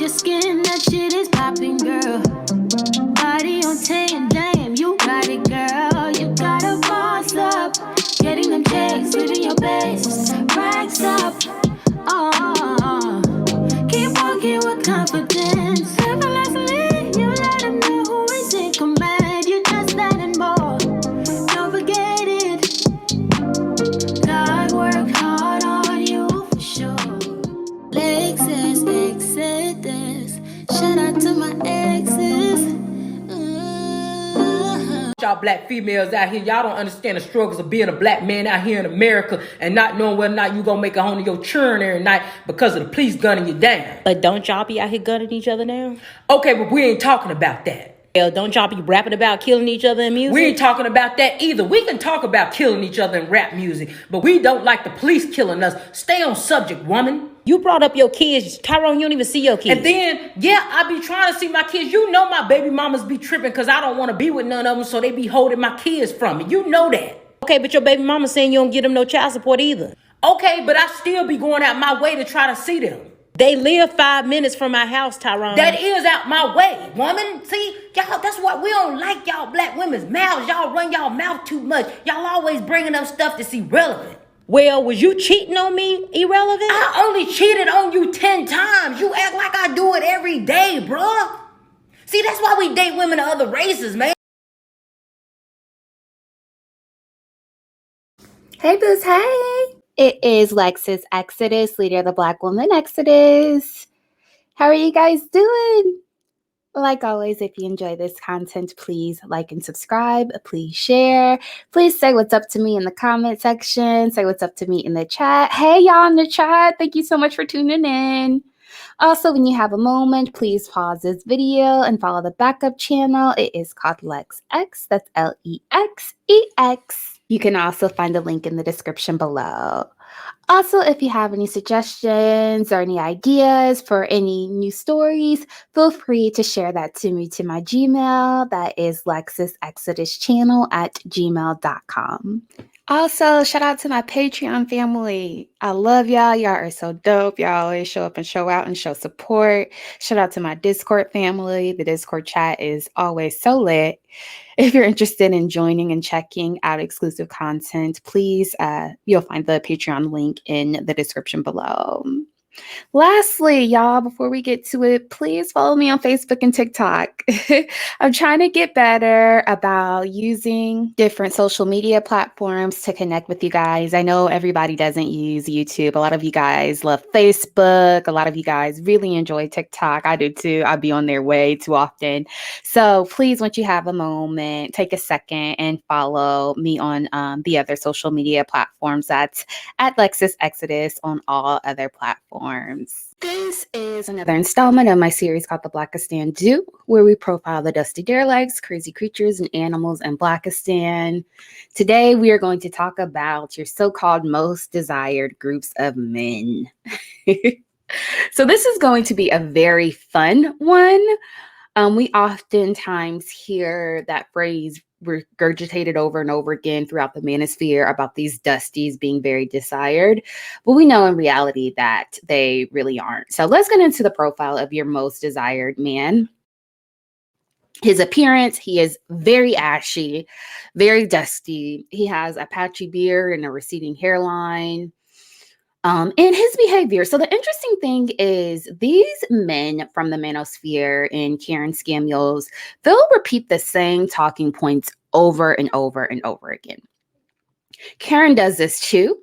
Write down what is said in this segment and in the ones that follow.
your skin, that shit is popping, girl. Body on 10, damn, you got it, girl. You gotta boss up, getting them checks, living your best, racks up. Keep walking with confidence. Effortlessly, you let them know who is in command. You just that and more. Don't forget it. God worked hard on you for sure. Lexus Exodus. Shout out to my exes. Y'all black females out here, y'all don't understand the struggles of being a black man out here in America and not knowing whether or not you gonna make it home to your children every night because of the police gunning you down. But don't y'all be out here gunning each other down? Okay, but we ain't talking about that. Hell, don't y'all be rapping about killing each other in music? We ain't talking about that either. We can talk about killing each other in rap music, but we don't like the police killing us. Stay on subject, woman. You brought up your kids. Tyrone, you don't even see your kids. And then, yeah, I be trying to see my kids. You know my baby mamas be tripping because I don't want to be with none of them, so they be holding my kids from me. You know that. Okay, but your baby mama saying you don't give them no child support either. Okay, but I still be going out my way to try to see them. They live 5 minutes from my house, Tyrone. That is out my way, woman. See, y'all, that's why we don't like y'all black women's mouths. Y'all run y'all mouth too much. Y'all always bringing up stuff that's irrelevant. Well, was you cheating on me irrelevant? I only cheated on you 10 times. You act like I do it every day, bruh. See, that's why we date women of other races, man. Hey, Booze, hey. It is Lexus Exodus, leader of the Black Woman Exodus. How are you guys doing? Like always, if you enjoy this content, please like and subscribe. Please share. Please say what's up to me in the comment section. Say what's up to me in the chat. Hey, y'all in the chat. Thank you so much for tuning in. Also, when you have a moment, please pause this video and follow the backup channel. It is called LexX. That's LEXEX. You can also find the link in the description below. Also, if you have any suggestions or any ideas for any new stories, feel free to share that to me to my Gmail. That is LexusExodusChannel@gmail.com. Also, shout out to my Patreon family. I love y'all. Y'all are so dope. Y'all always show up and show out and show support. Shout out to my Discord family. The Discord chat is always so lit. If you're interested in joining and checking out exclusive content, please, you'll find the Patreon link in the description below. Lastly, y'all, before we get to it, please follow me on Facebook and TikTok. I'm trying to get better about using different social media platforms to connect with you guys. I know everybody doesn't use YouTube. A lot of you guys love Facebook. A lot of you guys really enjoy TikTok. I do too. I be on there way too often. So please, once you have a moment, take a second and follow me on the other social media platforms. That's at Lexus Exodus on all other platforms. This is another installment of my series called the Blackistan Do, where we profile the dusty derelict, crazy creatures, and animals in Blackistan. Today, we are going to talk about your so-called most desired groups of men. So this is going to be a very fun one. We oftentimes hear that phrase regurgitated over and over again throughout the manosphere about these dusties being very desired, but we know in reality that they really aren't. So let's get into the profile of your most desired man. His appearance, he is very ashy, very dusty. He has a patchy beard and a receding hairline. And his behavior. So the interesting thing is these men from the manosphere and Karen Scamuels, they'll repeat the same talking points over and over and over again. Karen does this too.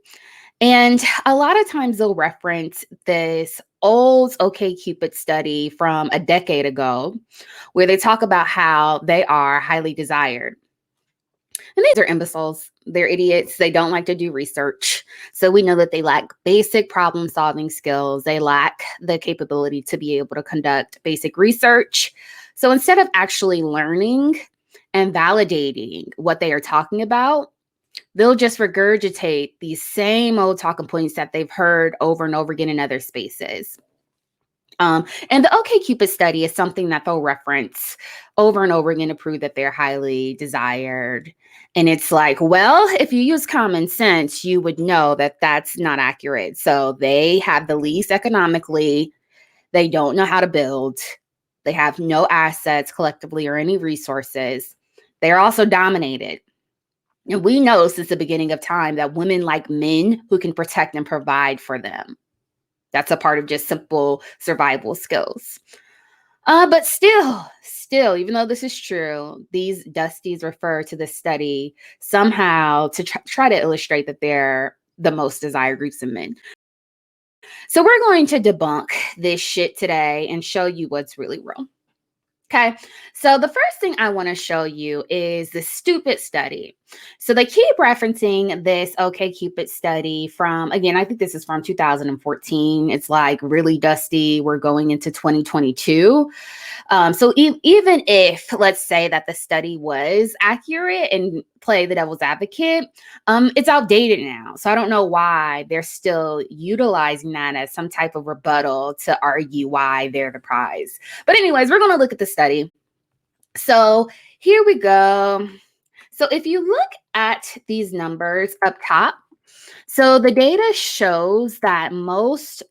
And a lot of times they'll reference this old OkCupid study from a decade ago where they talk about how they are highly desired. And these are imbeciles. They're idiots. They don't like to do research. So we know that they lack basic problem solving skills. They lack the capability to be able to conduct basic research. So instead of actually learning and validating what they are talking about, they'll just regurgitate these same old talking points that they've heard over and over again in other spaces. And the OkCupid study is something that they'll reference over and over again to prove that they're highly desired. And it's like, well, if you use common sense, you would know that that's not accurate. So they have the least economically They don't know how to build. They have no assets collectively or any resources. They're also dominated. And we know since the beginning of time that women like men who can protect and provide for them. That's a part of just simple survival skills. But still, even though this is true, these Dusties refer to this study somehow to try to illustrate that they're the most desired groups of men. So we're going to debunk this shit today and show you what's really real. Okay, so the first thing I want to show you is the stupid study. So they keep referencing this OkCupid study from, again, I think this is from 2014. It's like really dusty. We're going into 2022. So even if, let's say that the study was accurate and play the devil's advocate, it's outdated now. So I don't know why they're still utilizing that as some type of rebuttal to argue why they're the prize. But anyways, we're going to look at the study. So here we go. So if you look at these numbers up top, so the data shows that most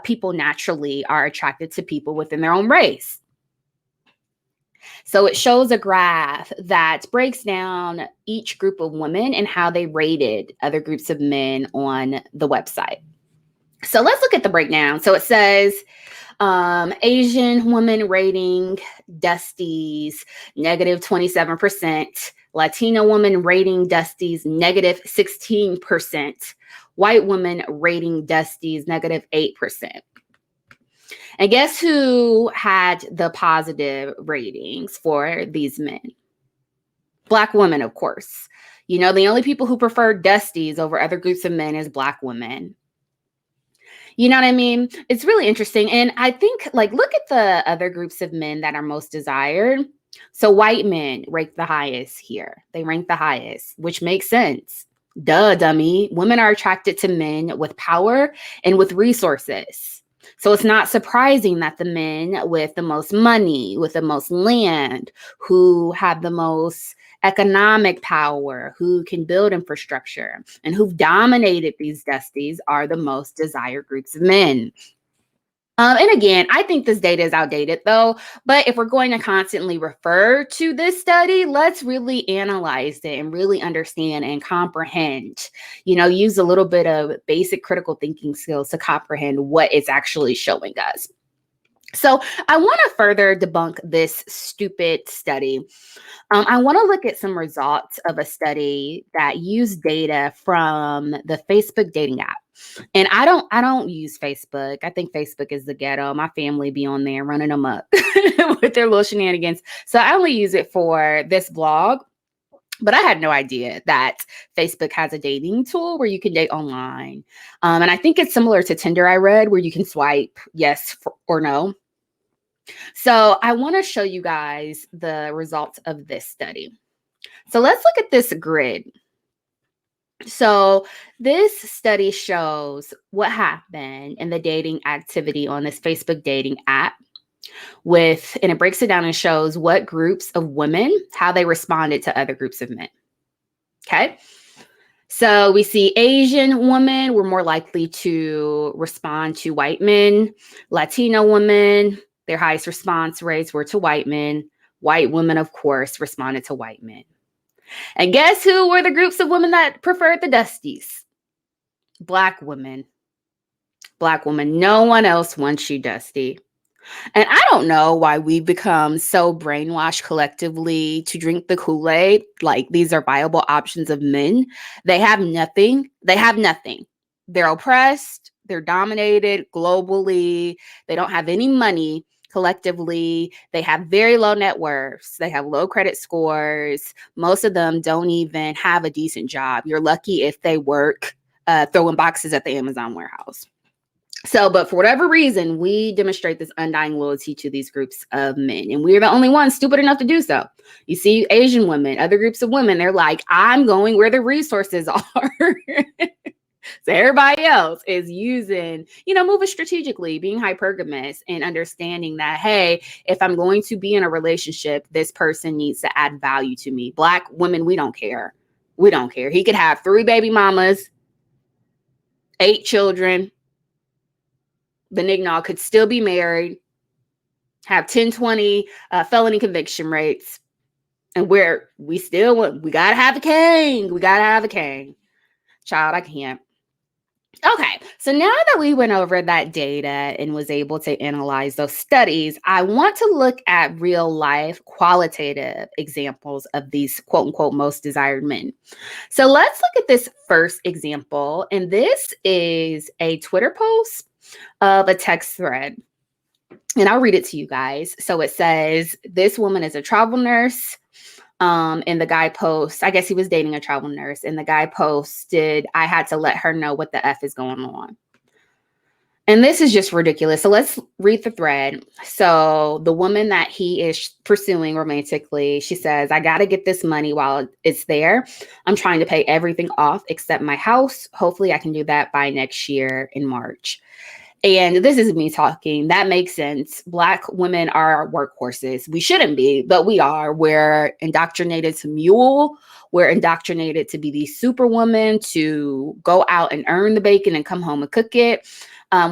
people naturally are attracted to people within their own race. So it shows a graph that breaks down each group of women and how they rated other groups of men on the website. So let's look at the breakdown. So it says Asian women rating Dusties negative 27%, Latino woman rating Dusties negative 16%, white women rating Dusties negative 8%. And guess who had the positive ratings for these men? Black women, of course. You know, the only people who prefer Dusties over other groups of men is Black women. You know what I mean? It's really interesting. And I think, like, look at the other groups of men that are most desired. So white men rank the highest here. They rank the highest, which makes sense. Duh, dummy. Women are attracted to men with power and with resources. So it's not surprising that the men with the most money, with the most land, who have the most economic power, who can build infrastructure, and who've dominated these Dusties are the most desired groups of men. And again, I think this data is outdated though, but if we're going to constantly refer to this study, let's really analyze it and really understand and comprehend, you know, use a little bit of basic critical thinking skills to comprehend what it's actually showing us. So I want to further debunk this stupid study. I want to look at some results of a study that used data from the Facebook dating app. And I don't use Facebook. I think Facebook is the ghetto. My family be on there running them up with their little shenanigans. So I only use it for this blog. But I had no idea that Facebook has a dating tool where you can date online. And I think it's similar to Tinder, I read, where you can swipe yes or no. So I want to show you guys the results of this study. So let's look at this grid. So this study shows what happened in the dating activity on this Facebook dating app and it breaks it down and shows what groups of women, how they responded to other groups of men. Okay. So we see Asian women were more likely to respond to white men. Latino women, their highest response rates were to white men. White women, of course, responded to white men. And guess who were the groups of women that preferred the Dusties? Black women. Black woman. No one else wants you, Dusty. And I don't know why we've become so brainwashed collectively to drink the Kool-Aid. Like these are viable options of men. They have nothing. They have nothing. They're oppressed. They're dominated globally. They don't have any money. Collectively, they have very low net worths. They have low credit scores. Most of them don't even have a decent job. You're lucky if they work throwing boxes at the Amazon warehouse. So, but for whatever reason, we demonstrate this undying loyalty to these groups of men. And we're the only ones stupid enough to do so. You see Asian women, other groups of women, they're like, I'm going where the resources are. So everybody else is using, moving strategically, being hypergamous and understanding that, hey, if I'm going to be in a relationship, this person needs to add value to me. Black women, we don't care. We don't care. He could have 3 baby mamas, 8 children. the nignog could still be married, have 10, 20 felony conviction rates, and we gotta have a king. We gotta have a king. Child, I can't. Okay, so now that we went over that data and was able to analyze those studies, I want to look at real life qualitative examples of these quote unquote most desired men. So let's look at this first example. And this is a Twitter post of a text thread. And I'll read it to you guys. So it says, this woman is a travel nurse. And the guy posts, I guess he was dating a travel nurse, and the guy posted, I had to let her know what the F is going on. And this is just ridiculous. So let's read the thread. So the woman that he is pursuing romantically, she says, I got to get this money while it's there. I'm trying to pay everything off except my house. Hopefully I can do that by next year in March. And this is me talking. That makes sense. Black women are workhorses. We shouldn't be, but we are. We're indoctrinated to mule. We're indoctrinated to be these superwomen, to go out and earn the bacon and come home and cook it.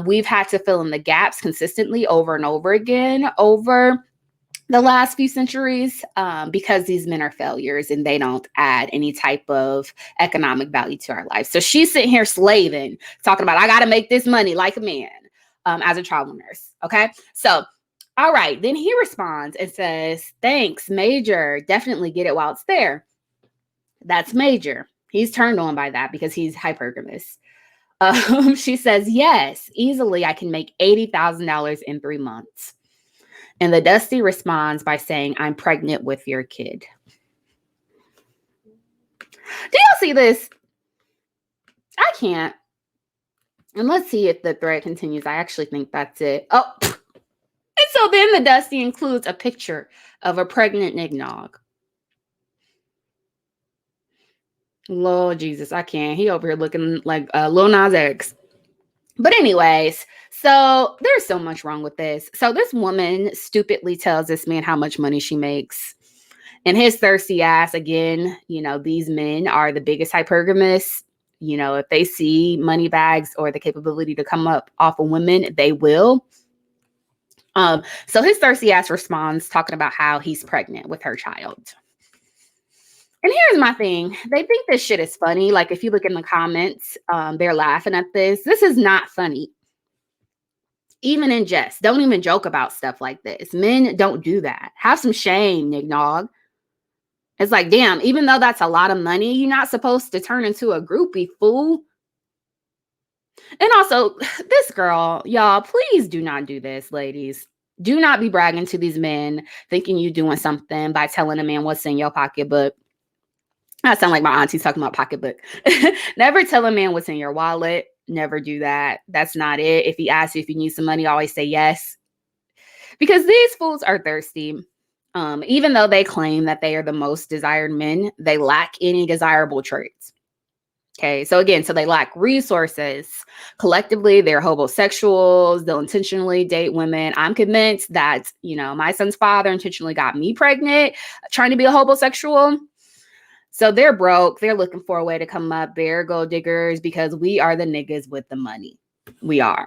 We've had to fill in the gaps consistently over and over again over the last few centuries because these men are failures and they don't add any type of economic value to our life. So she's sitting here slaving, talking about, I got to make this money like a man as a travel nurse. Okay. So, all right. Then he responds and says, thanks, Major. Definitely get it while it's there. That's Major. He's turned on by that because he's hypergamous. She says, yes, easily I can make $80,000 in 3 months. And the Dusty responds by saying, I'm pregnant with your kid. Do y'all see this? I can't. And let's see if the thread continues. I actually think that's it. Oh, and so then the Dusty includes a picture of a pregnant nignog. Lord Jesus, I can't. He over here looking like Lil Nas X. But anyways, so there's so much wrong with this. So this woman stupidly tells this man how much money she makes. And his thirsty ass, again, these men are the biggest hypergamous. If they see money bags or the capability to come up off of women, they will. So his thirsty ass responds talking about how he's pregnant with her child. And here's my thing. They think this shit is funny. Like if you look in the comments, they're laughing at this. This is not funny. Even in jest. Don't even joke about stuff like this. Men don't do that. Have some shame, nignog. It's like, damn, even though that's a lot of money, you're not supposed to turn into a groupie, fool. And also, this girl, y'all, please do not do this, ladies. Do not be bragging to these men, thinking you're doing something by telling a man what's in your pocketbook. I sound like my auntie talking about pocketbook. Never tell a man what's in your wallet. Never do that. That's not it. If he asks you if you need some money, always say yes. Because these fools are thirsty. Even though they claim that they are the most desired men, they lack any desirable traits. Okay, so again, they lack resources. Collectively, they're homosexuals. They'll intentionally date women. I'm convinced that, my son's father intentionally got me pregnant trying to be a homosexual. So they're broke. They're looking for a way to come up. They're gold diggers because we are the niggas with the money. We are.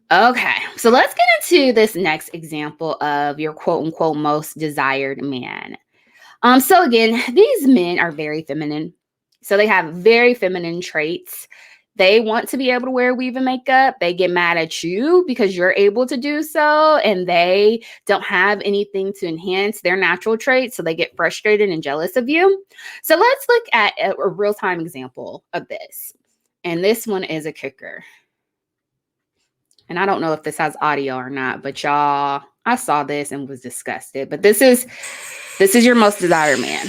Okay, so let's get into this next example of your quote unquote most desired man. So again, these men are very feminine. So they have very feminine traits. They want to be able to wear weave and makeup. They get mad at you because you're able to do so, and they don't have anything to enhance their natural traits. So they get frustrated and jealous of you. So let's look at a real-time example of this. And this one is a kicker. And I don't know if this has audio or not, but y'all, I saw this and was disgusted. But this is your most desired man.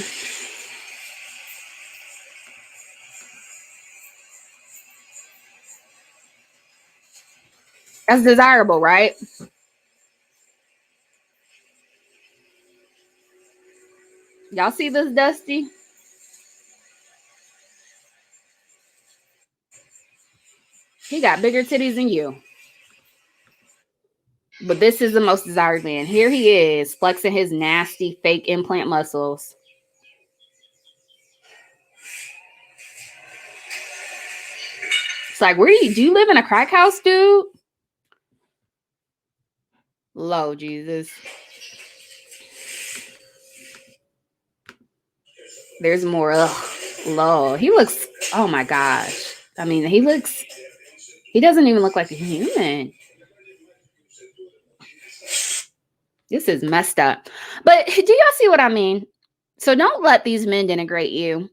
That's desirable, right? Y'all see this, Dusty? He got bigger titties than you. But this is the most desired man. Here he is, flexing his nasty fake implant muscles. Like, do you live in a crack house, dude? Lord Jesus. There's more. Ugh, Lord. He looks, oh my gosh. I mean, he doesn't even look like a human. This is messed up. But do y'all see what I mean? So don't let these men denigrate you.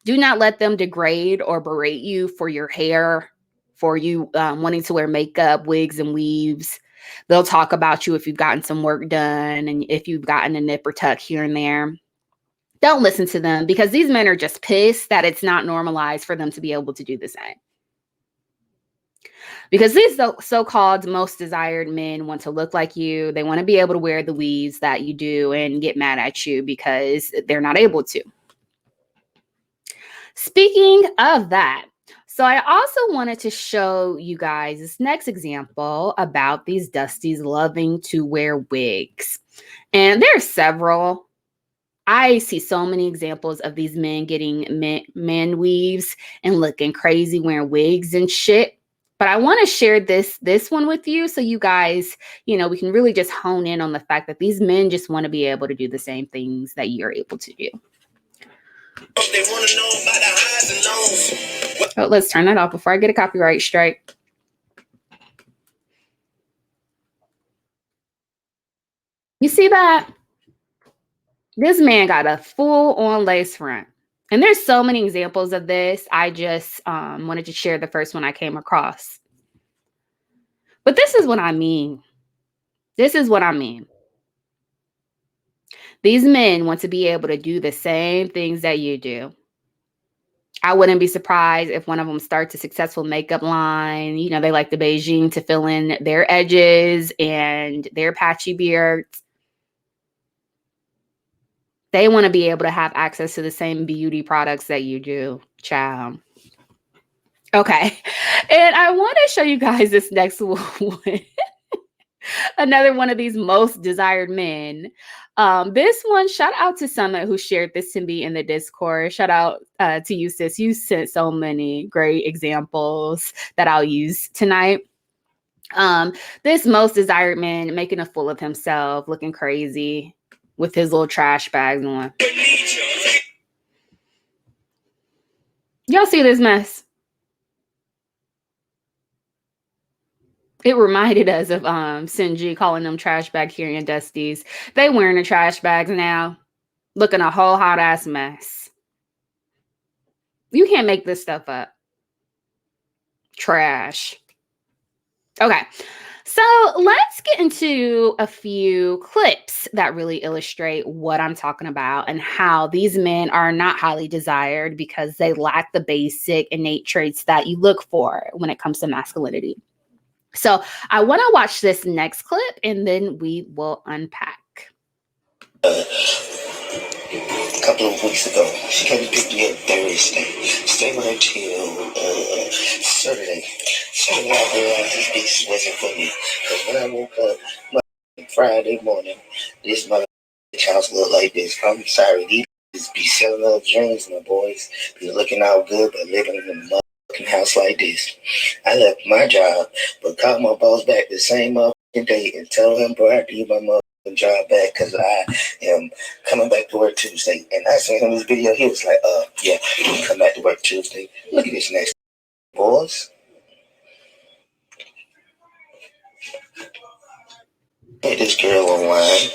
Do not let them degrade or berate you for your hair, for you wanting to wear makeup, wigs, and weaves. They'll talk about you if you've gotten some work done and if you've gotten a nip or tuck here and there. Don't listen to them because these men are just pissed that it's not normalized for them to be able to do the same. Because these so-called most desired men want to look like you. They want to be able to wear the weaves that you do and get mad at you because they're not able to. Speaking of that, so I also wanted to show you guys this next example about these Dusties loving to wear wigs. And there are several. I see so many examples of these men getting men weaves and looking crazy wearing wigs and shit. But I want to share this one with you so you guys, we can really just hone in on the fact that these men just want to be able to do the same things that you're able to do. They want to know about the highs and lows. Oh, let's turn that off before I get a copyright strike. You see that? This man got a full-on lace front. And there's so many examples of this. I just wanted to share the first one I came across. But this is what I mean. This is what I mean. These men want to be able to do the same things that you do. I wouldn't be surprised if one of them starts a successful makeup line. They like the Beijing to fill in their edges and their patchy beards. They want to be able to have access to the same beauty products that you do, child. Okay. And I want to show you guys this next one. Another one of these most desired men. This one, shout out to Summit who shared this to me in the Discord. Shout out to you, sis. You sent so many great examples that I'll use tonight. This most desired man making a fool of himself, looking crazy with his little trash bags on. Y'all see this mess? It reminded us of Sinji calling them trash bag carrying Dusties. They wearing the trash bags now, looking a whole hot ass mess. You can't make this stuff up. Trash. Okay, so let's get into a few clips that really illustrate what I'm talking about and how these men are not highly desired because they lack the basic innate traits that you look for when it comes to masculinity. So I want to watch this next clip and then we will unpack. A couple of weeks ago, she came to pick me up Thursday. Stayed with her till Saturday. Saturday, I realized this bitch wasn't for me. Because when I woke up Friday morning, this house looked like this. I'm sorry, these be selling up dreams, my boys. Be looking out good, but living in a house like this. I left my job, but called my boss back the same day and told him, bro, I have to get my job back because I am coming back to work Tuesday. And I sent him this video. He was like, yeah, you can come back to work Tuesday. Look at this next, boys. Hey, this girl online.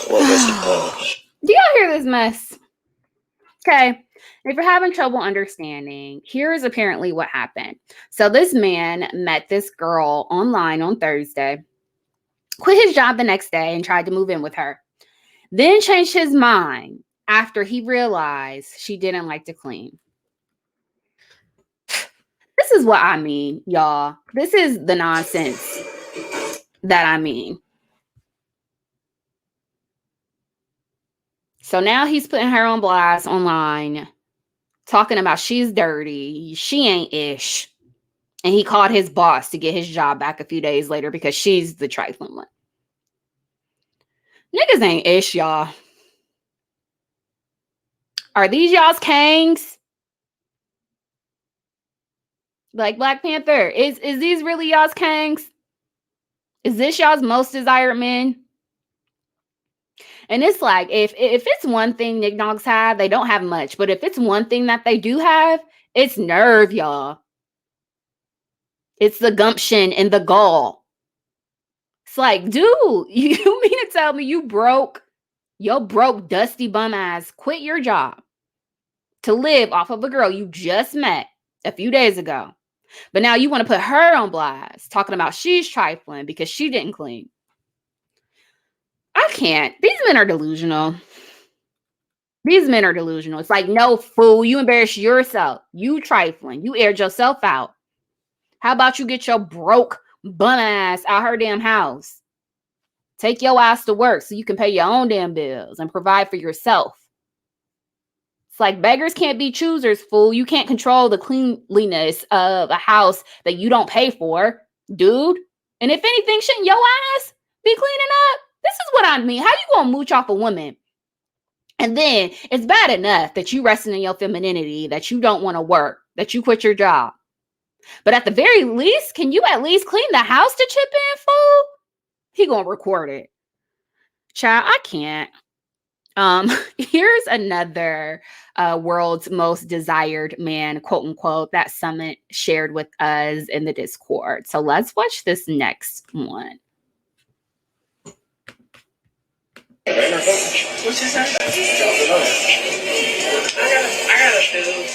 What was it? Do y'all hear this mess? Okay. If you're having trouble understanding, here is apparently what happened. So this man met this girl online on Thursday, quit his job the next day and tried to move in with her. Then changed his mind after he realized she didn't like to clean. This is what I mean, y'all. This is the nonsense that I mean. So now he's putting her on blast online, talking about she's dirty, she ain't ish. And he called his boss to get his job back a few days later because she's the trifling one. Niggas ain't ish, y'all. Are these y'all's kangs? Like Black Panther, is these really y'all's kangs? Is this y'all's most desired men? And it's like, if it's one thing nignogs have, they don't have much. But if it's one thing that they do have, it's nerve, y'all. It's the gumption and the gall. It's like, dude, you mean to tell me you broke, your broke, dusty bum ass quit your job to live off of a girl you just met a few days ago. But now you want to put her on blast, talking about she's trifling because she didn't clean. I can't. These men are delusional. These men are delusional. It's like, no, fool, you embarrass yourself. You trifling. You aired yourself out. How about you get your broke bum ass out her damn house? Take your ass to work so you can pay your own damn bills and provide for yourself. It's like, beggars can't be choosers, fool. You can't control the cleanliness of a house that you don't pay for, dude. And if anything, shouldn't your ass be cleaning up? This is what I mean. How you gonna mooch off a woman? And then it's bad enough that you resting in your femininity, that you don't want to work, that you quit your job. But at the very least, can you at least clean the house to chip in, fool? He gonna record it. Child, I can't. Here's another world's most desired man, quote unquote, that Summit shared with us in the Discord. So let's watch this next one. What you say? I gotta feel.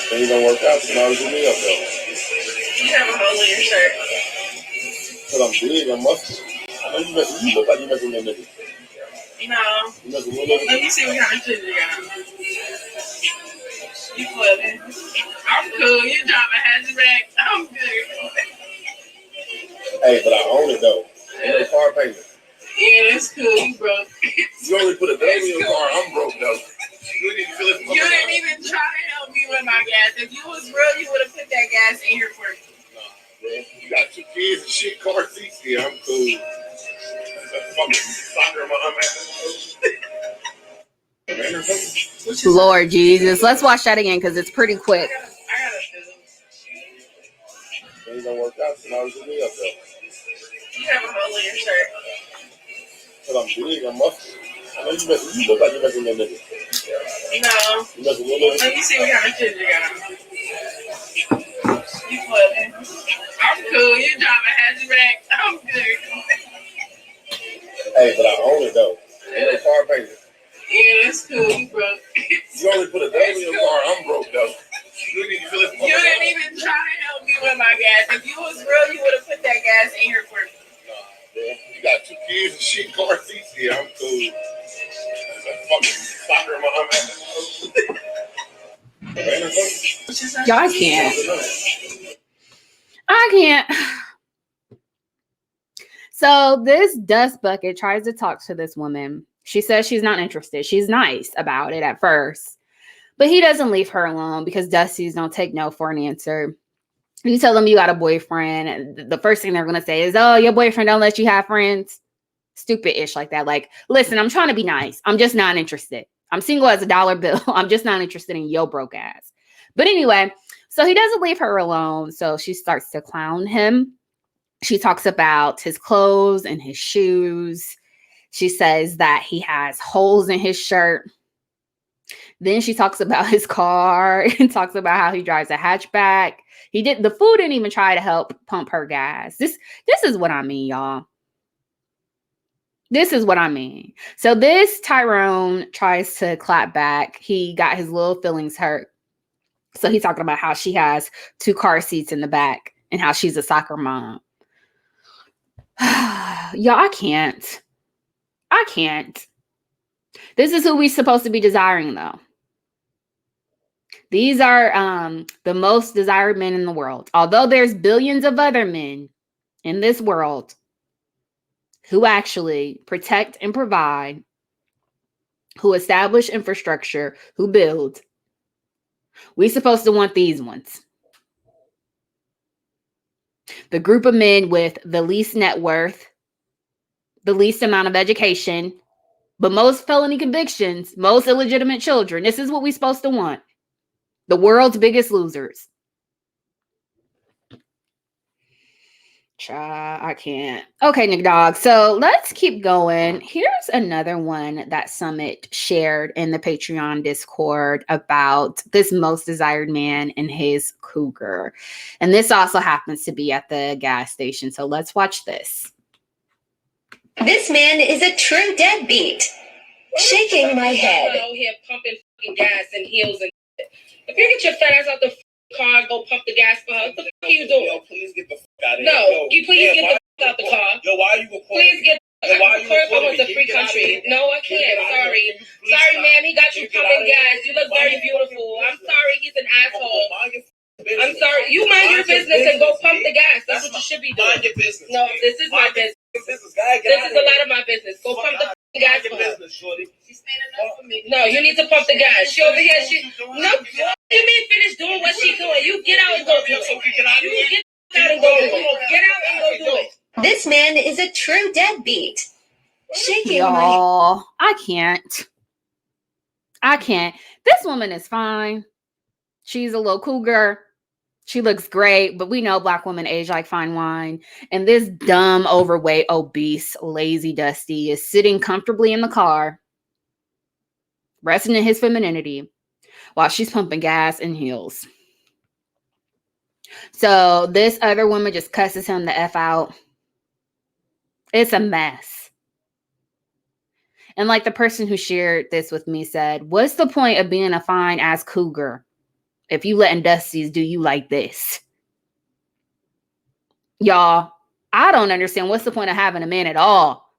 Things don't work out, so now it's me up though. You have a hole in your shirt. Because I'm big, I'm muscular. I know you look like you messing with that nigga. No. You messing with that nigga? Let me see what kind of shit you got. You flooding. I'm cool. You drop a hatchback. I'm good. Hey, but I own it though. Ain't no car payment. Yeah, it's cool. You broke. You only put a dime in your car, I'm broke though. You didn't even try to help me with my gas. If you was real, you would have put that gas in here for me. Nah, bro. You got 2 kids and shit, car seats. Yeah, I'm cool. Fucking soccer in my ass. Lord Jesus. Let's watch that again because it's pretty quick. I gotta feel. Things don't work out, so now it's me up though. You have a hole in your shirt. Because I'm big, I'm muscular. I know you look like you messing with that nigga. No. You messing with that nigga? Let me see what kind of shit you got. You flooding. I'm cool. You drop a hatchback. I'm good. Hey, but I own it though. Ain't no car payment. Yeah, it's cool. You broke. You only put a dime in your car, I'm broke though. You didn't even try to help me with my gas. If you was real, you would have put that gas in here for me. You got 2 kids and shit, car seats. Yeah, I'm cool. Fucking soccer in my ass. Y'all can't. I can't. So this dust bucket tries to talk to this woman. She says she's not interested. She's nice about it at first. But he doesn't leave her alone because Dusties don't take no for an answer. You tell them you got a boyfriend, and the first thing they're going to say is, oh, your boyfriend don't let you have friends. Stupid-ish like that. Like, listen, I'm trying to be nice. I'm just not interested. I'm single as a dollar bill. I'm just not interested in your broke ass. But anyway, so he doesn't leave her alone. So she starts to clown him. She talks about his clothes and his shoes. She says that he has holes in his shirt. Then she talks about his car and talks about how he drives a hatchback. The fool didn't even try to help pump her gas. This is what I mean, y'all. This is what I mean. So this Tyrone tries to clap back. He got his little feelings hurt. So he's talking about how she has 2 car seats in the back and how she's a soccer mom. Y'all, I can't. This is who we're supposed to be desiring, though. These are the most desired men in the world. Although there's billions of other men in this world who actually protect and provide, who establish infrastructure, who build, we're supposed to want these ones. The group of men with the least net worth, the least amount of education, but most felony convictions, most illegitimate children. This is what we're supposed to want. The world's biggest losers. I can't. Okay, Nick Dog. So let's keep going. Here's another one that Summit shared in the Patreon Discord about this most desired man and his cougar. And this also happens to be at the gas station. So let's watch this. This man is a true deadbeat. Shaking my head. Out here pumping fucking gas and heels and shit. If you get your fat ass out the car and go pump the gas for her, what the fuck are you doing? Yo, please get the fuck out of here. No, you please get the fuck out the car. Yo, why are you recording? Please get Yo, why are you recording? It's a free country. No, I can't. Sorry. Sorry, ma'am. He got you pumping gas. You look very beautiful. I'm sorry he's an asshole. I'm sorry. You mind your business and go pump the gas. That's what you should be doing. Mind your business. No, this is my business. This is a lot of my business. Go pump the gas for her. She's standing up for me. No, you need to pump the gas. She over here. No, you mean finish doing what she's doing. You get out and go do it. You get out and go do it. Get out and go do it. This man is a true deadbeat. Shaking my Y'all, I can't. This woman is fine. She's a little cougar. She looks great, but we know Black women age like fine wine. And this dumb, overweight, obese, lazy Dusty is sitting comfortably in the car, resting in his femininity, while she's pumping gas in heels. So this other woman just cusses him the F out. It's a mess. And like the person who shared this with me said, what's the point of being a fine ass cougar if you letting Dusties do you like this? Y'all, I don't understand what's the point of having a man at all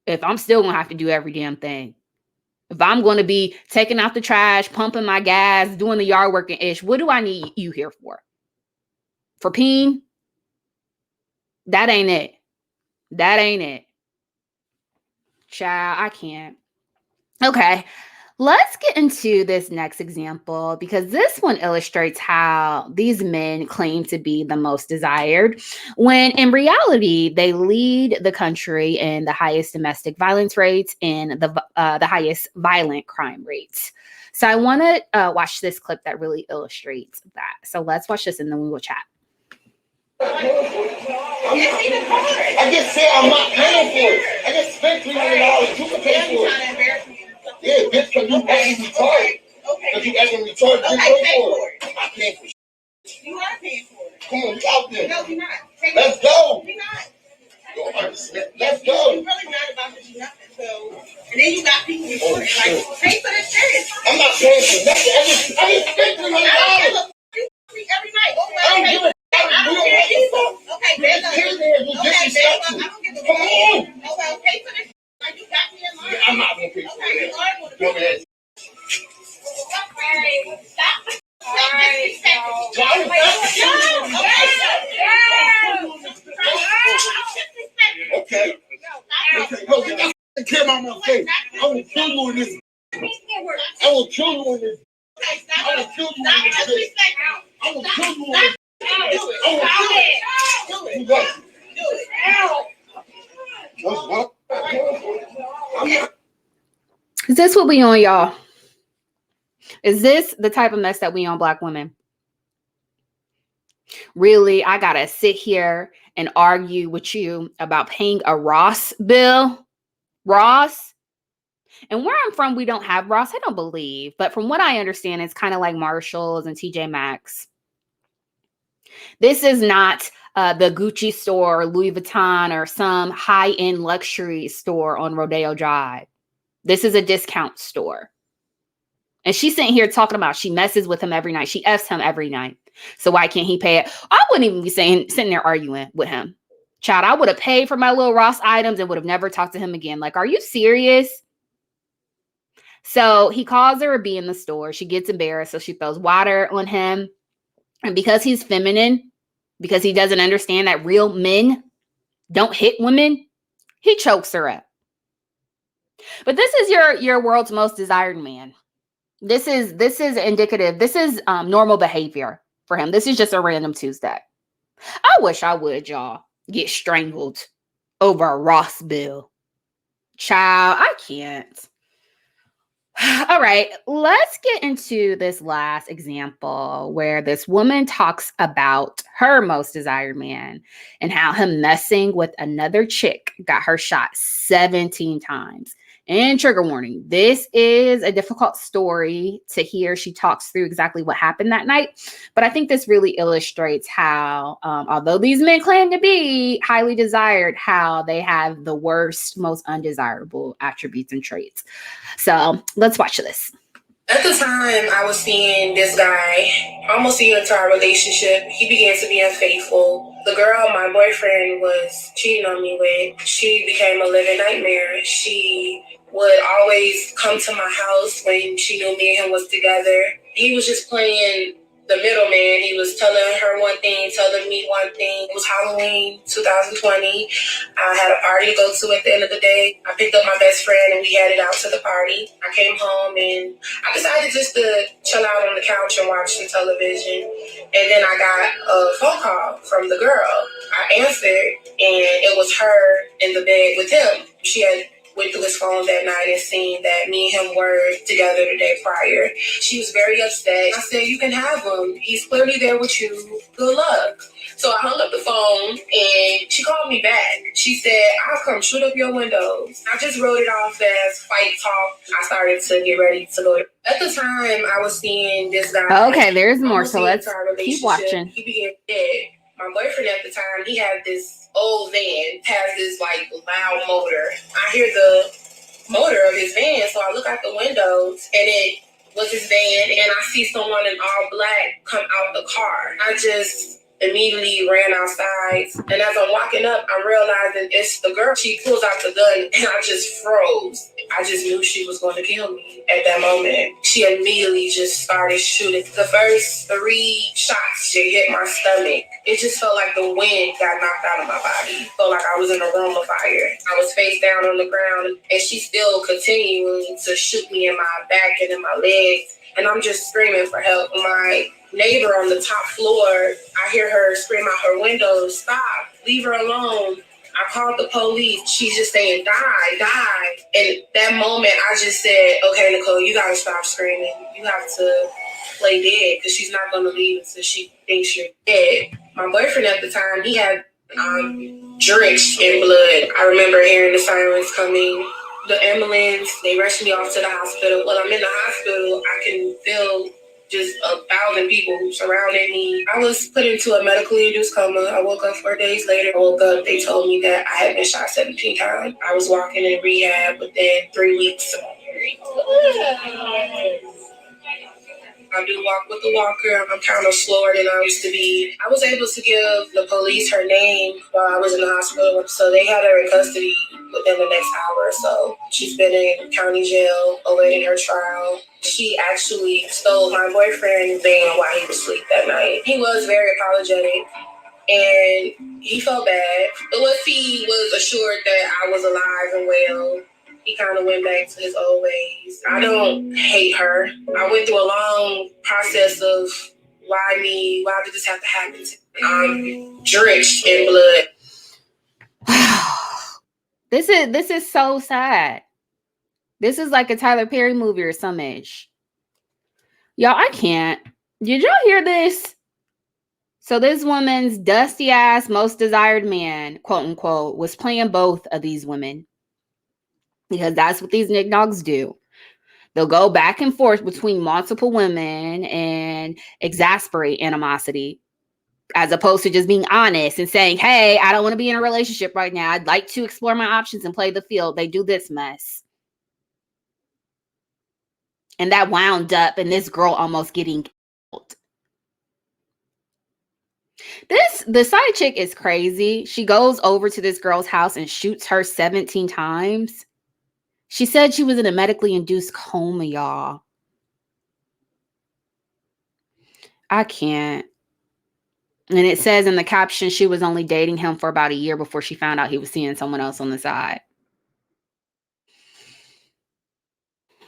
if I'm still going to have to do every damn thing. If I'm going to be taking out the trash, pumping my gas, doing the yard work and ish, what do I need you here for? For peeing? That ain't it. That ain't it. Child, I can't. Okay, let's get into this next example because this one illustrates how these men claim to be the most desired when in reality they lead the country in the highest domestic violence rates and the highest violent crime rates. So I want to watch this clip that really illustrates that. So let's watch this and then we will chat. I just said I'm not paying for it. I just spent $300. You can pay for it. Yeah, bitch, because you acting retarded. Because you acting retarded. You pay for it. I'm paying for it. You are paying for it. Come on, we out there. No, you're not. Let's go. You're not. Let's go. You're really not about to do nothing. So, and then you got people recording like, pay for this shit. I'm not paying for nothing. I just spent $300. Every night. I don't give a I don't care either. Okay, babe. Okay, babe. I don't give a Come on. Okay, pay for this. Like, you got me in line. I'm not going to pay for Okay, you it. are going to Go pay. ahead. Stop. Okay. No, get that camera out my face. I will kill you in this. I will kill you in this. I will kill you in this. I will kill you in this. You got it. Is this what we on, y'all? Is this the type of mess that we on, Black women? Really, I gotta sit here and argue with you about paying a Ross bill? Ross? And where I'm from, we don't have Ross, I don't believe. But from what I understand, it's kind of like Marshalls and TJ Maxx. This is not the Gucci store or Louis Vuitton or some high-end luxury store on Rodeo Drive. This is a discount store. And she's sitting here talking about she messes with him every night. She F's him every night. So why can't he pay it? I wouldn't even be sitting there arguing with him. Child, I would have paid for my little Ross items and would have never talked to him again. Like, are you serious? So he calls her a bee in the store. She gets embarrassed. So she throws water on him. And because he's feminine, because he doesn't understand that real men don't hit women, he chokes her up. But this is your world's most desired man. This is indicative. This is normal behavior for him. This is just a random Tuesday. I wish I would, y'all, get strangled over a Ross bill. Child, I can't. All right, let's get into this last example where this woman talks about her most desired man and how him messing with another chick got her shot 17 times. And trigger warning, this is a difficult story to hear. She talks through exactly what happened that night. But I think this really illustrates how, although these men claim to be highly desired, how they have the worst, most undesirable attributes and traits. So let's watch this. At the time, I was seeing this guy almost a year into our relationship. He began to be unfaithful. The girl my boyfriend was cheating on me with, she became a living nightmare. She would always come to my house when she knew me and him was together. He was just playing the middleman. He was telling her one thing, telling me one thing. It was Halloween 2020. I had a party to go to at the end of the day. I picked up my best friend and we headed out to the party. I came home and I decided just to chill out on the couch and watch the television. And then I got a phone call from the girl. I answered and it was her in the bed with him. She had went through his phone that night and seen that me and him were together the day prior. She was very upset. I said, you can have him. He's clearly there with you. Good luck. So I hung up the phone and she called me back. She said, I'll come shoot up your windows. I just wrote it off as fight talk. I started to get ready to go. At the time, I was seeing this guy. Okay, there's more. So let's keep watching. He began dead. My boyfriend at the time, he had this old van, has this like loud motor. I hear the motor of his van, so I look out the windows and it was his van and I see someone in all black come out the car. I just immediately ran outside and as I'm walking up, I'm realizing it's the girl. She pulls out the gun and I just froze. I just knew she was going to kill me at that moment. She immediately just started shooting. The first 3 shots, she hit my stomach. It just felt like the wind got knocked out of my body. Felt like I was in a room of fire. I was face down on the ground and she's still continuing to shoot me in my back and in my legs. And I'm just screaming for help. My neighbor on the top floor, I hear her scream out her window, stop, leave her alone. I called the police. She's just saying, die, die. And that moment, I just said, okay, Nicole, you got to stop screaming. You have to play dead because she's not going to leave until she thinks you're dead. My boyfriend at the time, he had drenched in blood. I remember hearing the sirens coming. The ambulance, they rushed me off to the hospital. While I'm in the hospital, I can feel just 1,000 people surrounding me. I was put into a medically induced coma. I woke up 4 days later. I woke up, they told me that I had been shot 17 times. I was walking in rehab within 3 weeks. I do walk with a walker. I'm kind of slower than I used to be. I was able to give the police her name while I was in the hospital. So they had her in custody within the next hour or so. She's been in county jail awaiting her trial. She actually stole my boyfriend's van while he was asleep that night. He was very apologetic and he felt bad. But once he was assured that I was alive and well, he kind of went back to his old ways. I don't hate her. I went through a long process of why me? Why did this have to happen to me? I'm drenched in blood. This is so sad. This is like a Tyler Perry movie or some ish. Y'all, I can't. Did y'all hear this? So this woman's dusty ass most desired man, quote unquote, was playing both of these women. Because that's what these knickknacks do. They'll go back and forth between multiple women and exasperate animosity, as opposed to just being honest and saying, hey, I don't want to be in a relationship right now. I'd like to explore my options and play the field. They do this mess. And that wound up in this girl almost getting killed. The side chick is crazy. She goes over to this girl's house and shoots her 17 times. She said she was in a medically induced coma, y'all. I can't. And it says in the caption, she was only dating him for about a year before she found out he was seeing someone else on the side.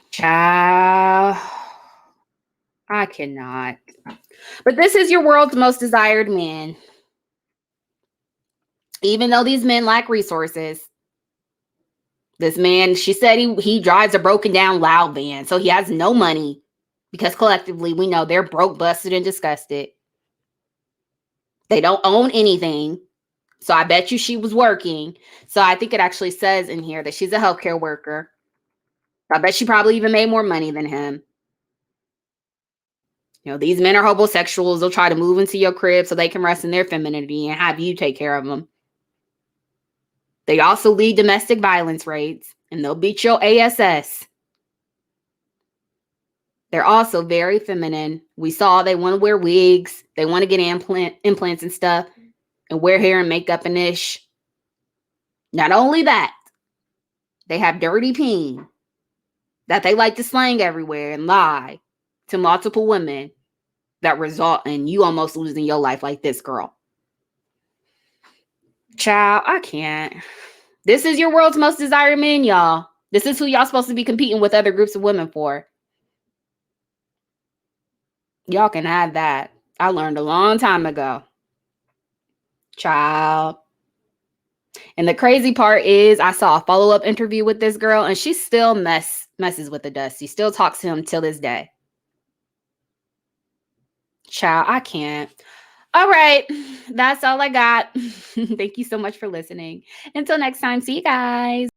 Child, I cannot. But this is your world's most desired man. Even though these men lack resources, This man, she said he drives a broken down loud van, so he has no money because collectively we know they're broke, busted, and disgusted. They don't own anything. So I bet you she was working. So I think it actually says in here that she's a healthcare worker. I bet she probably even made more money than him. You know, these men are homosexuals. They'll try to move into your crib so they can rest in their femininity and have you take care of them. They also lead domestic violence raids, and they'll beat your ass. They're also very feminine. We saw they want to wear wigs. They want to get implants and stuff and wear hair and makeup and ish. Not only that, they have dirty peen that they like to slang everywhere and lie to multiple women that result in you almost losing your life like this girl. Child, I can't. This is your world's most desired man, y'all. This is who y'all supposed to be competing with other groups of women for. Y'all can have that. I learned a long time ago. Child. And the crazy part is I saw a follow-up interview with this girl and she still messes with the Dusty. Still talks to him till this day. Child, I can't. All right. That's all I got. Thank you so much for listening. Until next time, see you guys.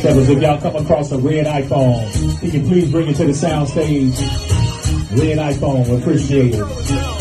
Fellas, if y'all come across a red iPhone, can you please bring it to the sound stage? Red iPhone, appreciate it.